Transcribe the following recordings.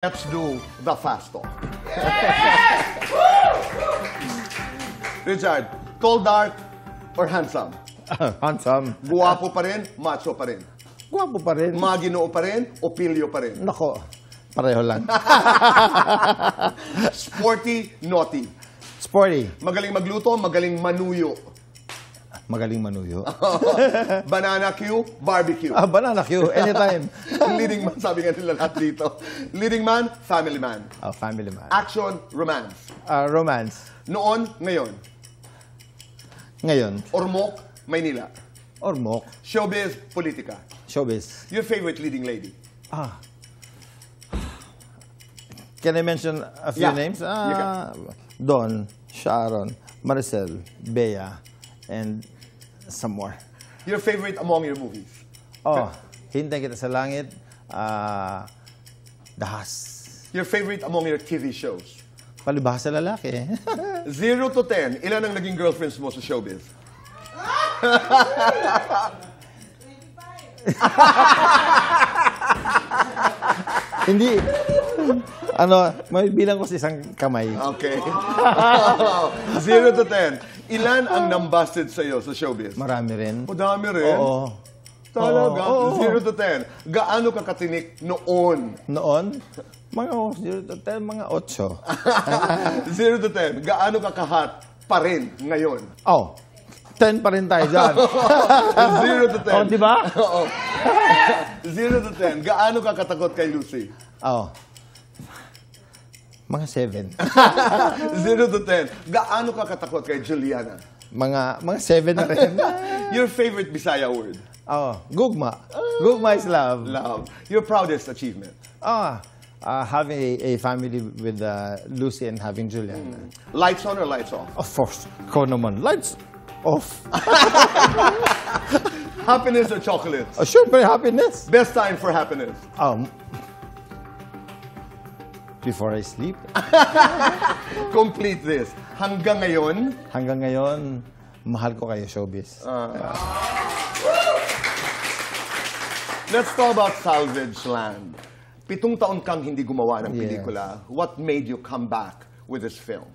Let's do the fast talk. Richard, tall, dark, or handsome? Handsome. Guwapo pa rin, macho pa rin. Guwapo pa rin. Maginoo pa rin, o pilyo pa rin. Nako, pareho lang. Sporty, naughty. Sporty. Magaling magluto, magaling manuyo. Magaling manuyo. Banana Q, barbecue. Banana Q, anytime. Leading man, sabi nga nila lahat dito. Leading man, family man. Family man. Action, romance. Romance. Noon, ngayon. Ngayon. Ormoc, Maynila. Ormoc. Showbiz, politika. Showbiz. Your favorite leading lady? Can I mention a few names? You can. Don, Sharon, Maricel, Bea, and some more. Your favorite among your movies? Hintay Kita sa Langit, Dahas. Your favorite among your TV shows? Palibhasa sa lalaki. 0 to 10, ilan ang naging girlfriends mo sa showbiz? 25. Hindi. May bilang ko sa isang kamay. Okay. 0 to 10, ilan ang nambusted sa'yo sa showbiz? Marami rin. O dami rin? Oo. Talaga? Oo. 0 to 10, gaano ka katinik noon? Noon? Mga 0 to 10, mga 8. 0 to 10, gaano ka kahat pa rin ngayon? 10 pa rin tayo dyan. 0 to 10. Di ba? Oo. 0 to 10, gaano ka katakot kay Lucy? Mga 7. 0 to 10, gaano ka katakot kay Juliana? Mga 7 na rin. Your favorite Bisaya word? Gugma. Gugma is love. Love. Your proudest achievement? Having a family with Lucy and having Juliana. Lights on or lights off? Of course. Ko naman. Lights off. Happiness or chocolates? Sure, happiness. Best time for happiness? Before I sleep. Complete this. Hanggang ngayon? Hanggang ngayon, mahal ko kayo, showbiz. Let's talk about Salvage Land. 7 taon kang hindi gumawa ng pelikula. What made you come back with this film?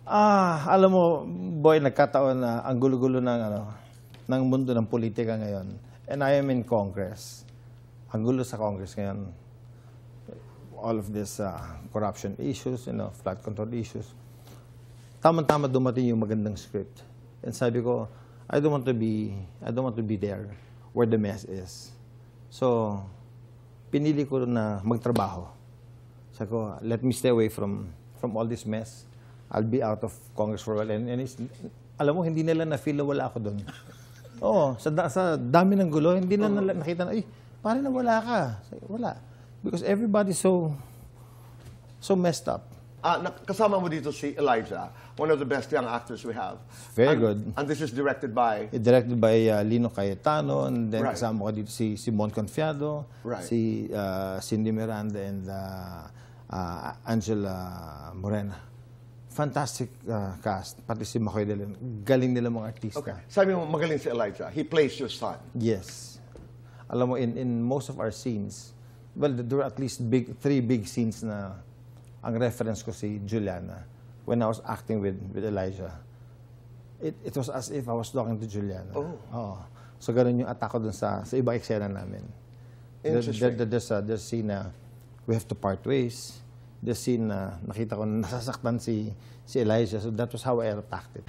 Alam mo, boy, nagkataon na ang gulo-gulo ng mundo ng politika ngayon. And I am in Congress. Ang gulo sa Congress ngayon. All of this corruption issues, flood control issues. Tama-tama dumating yung magandang script. And sabi ko, I don't want to be there where the mess is. So, pinili ko na magtrabaho. Sabi ko, let me stay away from all this mess. I'll be out of Congress for a while. And alam mo, hindi nila na-feel na wala ako doon. Sa dami ng gulo, hindi na nakita na, parang na wala ka. Wala. Because everybody's so messed up. Kasama mo dito si Elijah, one of the best young actors we have. Very good. And this is directed by? Directed by Lino Cayetano, and then kasama ko dito si Mon Confiado, si Cindy Miranda, and Angela Morena. Fantastic cast. Pati si Makoy de Leon. Galing nila mga artista. Okay. Sabi mo, magaling si Elijah. He plays your son. Yes. Alam mo, in most of our scenes, well, there were at least 3 big scenes na ang reference ko si Juliana when I was acting with Elijah. It was as if I was talking to Juliana. So, ganun yung attack ko dun sa ibang eksena namin. Interesting. There's a scene na we have to part ways. The scene na nakita ko na nasasaktan si Elijah. So, that was how I attacked it.